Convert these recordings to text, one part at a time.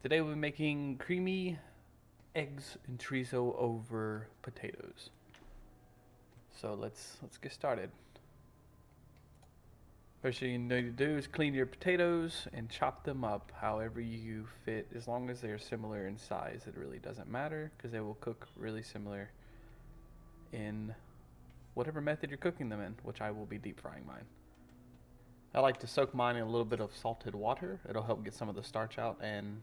Today we're making creamy eggs and chorizo over potatoes. So let's get started. First thing you need to do is clean your potatoes and chop them up however you fit. As long as they're similar in size, it really doesn't matter because they will cook really similar in whatever method you're cooking them in, which I will be deep frying mine. I like to soak mine in a little bit of salted water. It'll help get some of the starch out and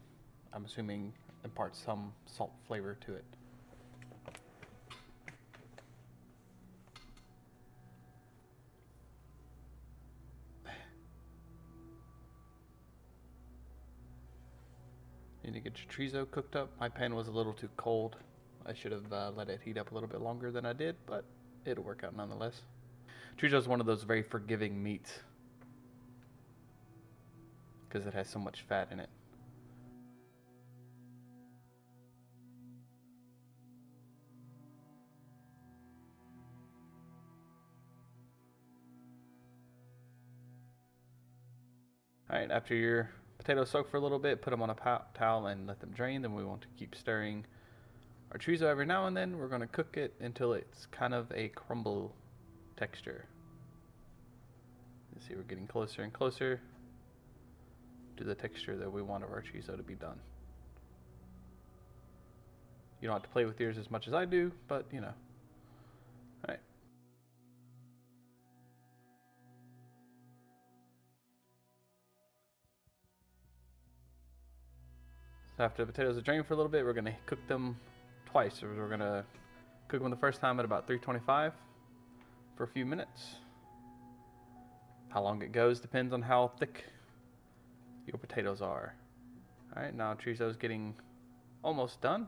I'm assuming impart some salt flavor to it. You need to get your chorizo cooked up. My pan was a little too cold. I should have let it heat up a little bit longer than I did, but it'll work out nonetheless. Chorizo is one of those very forgiving meats because it has so much fat in it. Alright, after your potatoes soak for a little bit, put them on a towel and let them drain. Then we want to keep stirring our chorizo every now and then. We're going to cook it until it's kind of a crumble texture. You see we're getting closer and closer to the texture that we want of our chorizo to be done. You don't have to play with yours as much as I do, but you know. Alright. So after the potatoes are drained for a little bit, we're going to cook them twice. So we're going to cook them the first time at about 325 for a few minutes. How long it goes depends on how thick your potatoes are. Alright, now chorizo is getting almost done.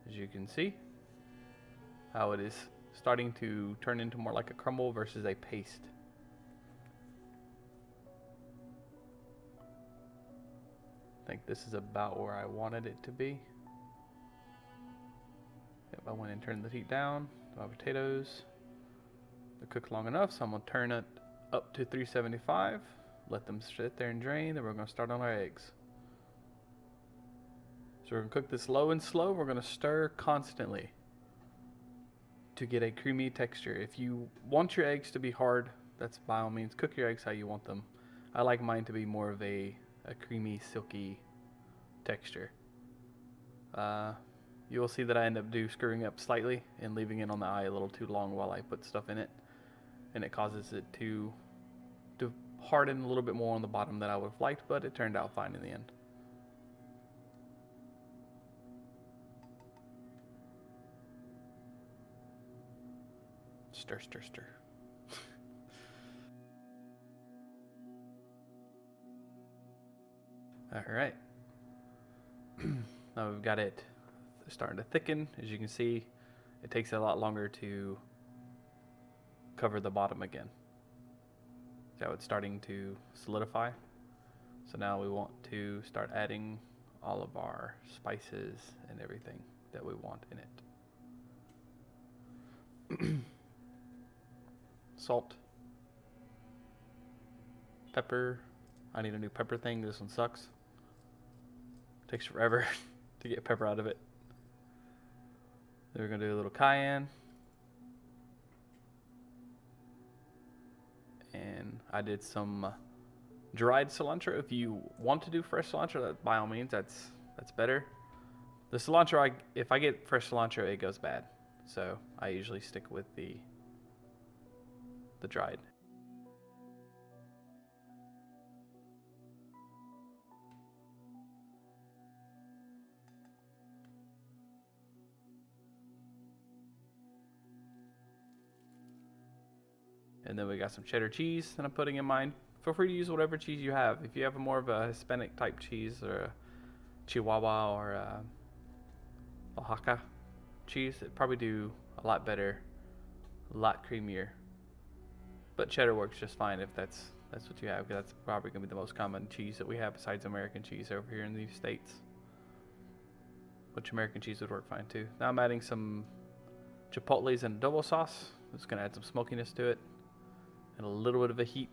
As you can see, how it is starting to turn into more like a crumble versus a paste. I think this is about where I wanted it to be. Yep, I went and turned the heat down. My potatoes, they're cooked long enough, so I'm going to turn it up to 375. Let them sit there and drain, then we're going to start on our eggs. So we're going to cook this low and slow. We're going to stir constantly to get a creamy texture. If you want your eggs to be hard, that's by all means, cook your eggs how you want them. I like mine to be more of a creamy, silky texture. You will see that I end up screwing up slightly and leaving it on the eye a little too long while I put stuff in it. And it causes it to harden a little bit more on the bottom than I would have liked, but it turned out fine in the end. Stir, stir, stir. Alright. Now we've got it starting to thicken. As you can see, it takes a lot longer to cover the bottom again. So it's starting to solidify. So now we want to start adding all of our spices and everything that we want in it. Salt, pepper. I need a new pepper thing. This one sucks. Takes forever to get pepper out of it. Then we're going to do a little cayenne. And I did some dried cilantro. If you want to do fresh cilantro, by all means, that's better. The cilantro, if I get fresh cilantro, it goes bad. So I usually stick with the dried. And then we got some cheddar cheese that I'm putting in mine. Feel free to use whatever cheese you have. If you have more of a Hispanic type cheese or a Chihuahua or a Oaxaca cheese, it'd probably do a lot better, a lot creamier. But cheddar works just fine if that's what you have, because that's probably going to be the most common cheese that we have besides American cheese over here in the States. Which American cheese would work fine too. Now I'm adding some chipotles and adobo sauce. It's going to add some smokiness to it and a little bit of a heat.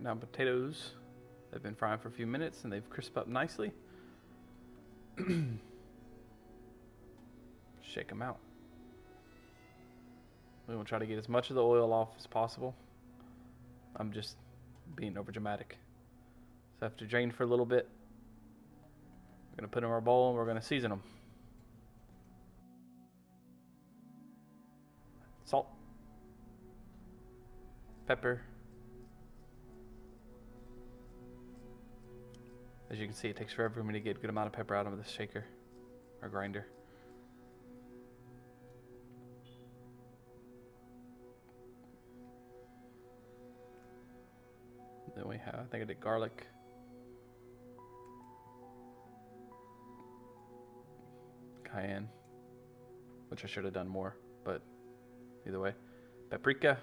Now potatoes, they've been frying for a few minutes and they've crisped up nicely. Shake them out. We want to try to get as much of the oil off as possible. I'm just being over dramatic. So after drain for a little bit, we're going to put them in our bowl and we're going to season them. Salt, pepper. As you can see, it takes forever for me to get a good amount of pepper out of this shaker or grinder. Then we have, I think I did garlic. Cayenne, which I should have done more, but either way. Paprika.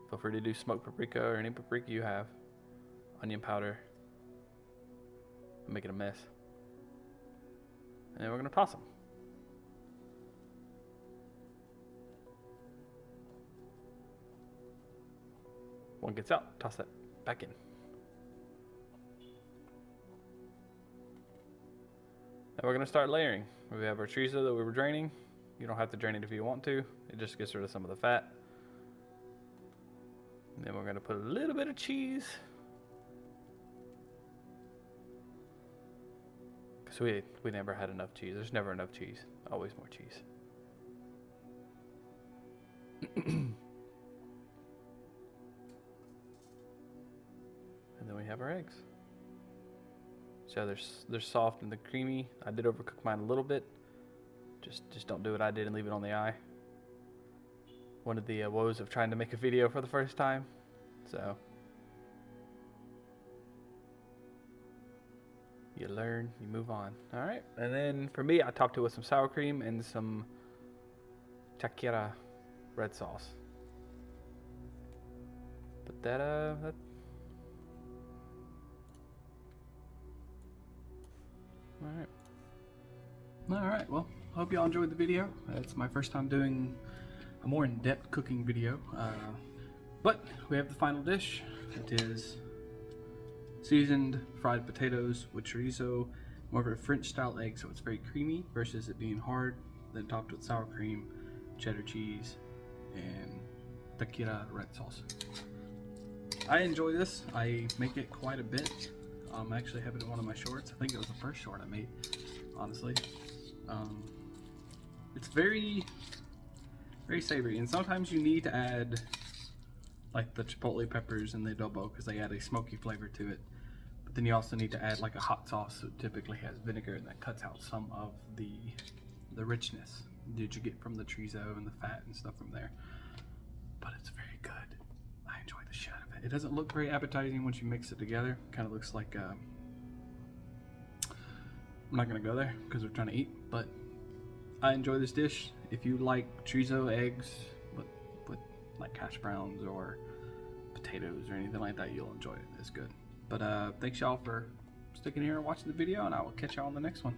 Feel free to do smoked paprika or any paprika you have. Onion powder. Make it a mess. And then we're going to toss them. One gets out, toss that back in. Now we're going to start layering. We have our chorizo that we were draining. You don't have to drain it if you want to. It just gets rid of some of the fat. And then we're going to put a little bit of cheese. Because we never had enough cheese. There's never enough cheese. Always more cheese. And then we have our eggs. So they're soft and they're creamy. I did overcook mine a little bit. Just don't do what I did and leave it on the eye. One of the woes of trying to make a video for the first time. So you learn, you move on. All right. And then for me, I topped it with some sour cream and some chakira red sauce. But that Alright, well, hope y'all enjoyed the video. It's my first time doing a more in-depth cooking video. But we have the final dish. It is seasoned fried potatoes with chorizo, more of a French style egg, so it's very creamy versus it being hard, then topped with sour cream, cheddar cheese, and tequila red sauce. I enjoy this. I make it quite a bit. I actually have it in one of my shorts. I think it was the first short I made, honestly. It's very savory, and sometimes you need to add like the chipotle peppers and the adobo because they add a smoky flavor to it. But then you also need to add like a hot sauce that typically has vinegar, and that cuts out some of the richness that you get from the chorizo and the fat and stuff from there. But it's very good. I enjoy the shit out of it. It doesn't look very appetizing once you mix it together. Kind of looks like I'm not gonna go there because we're trying to eat, but I enjoy this dish. If you like chorizo eggs with like hash browns or potatoes or anything like that, you'll enjoy it. It's good. But thanks y'all for sticking here and watching the video, and I will catch y'all on the next one.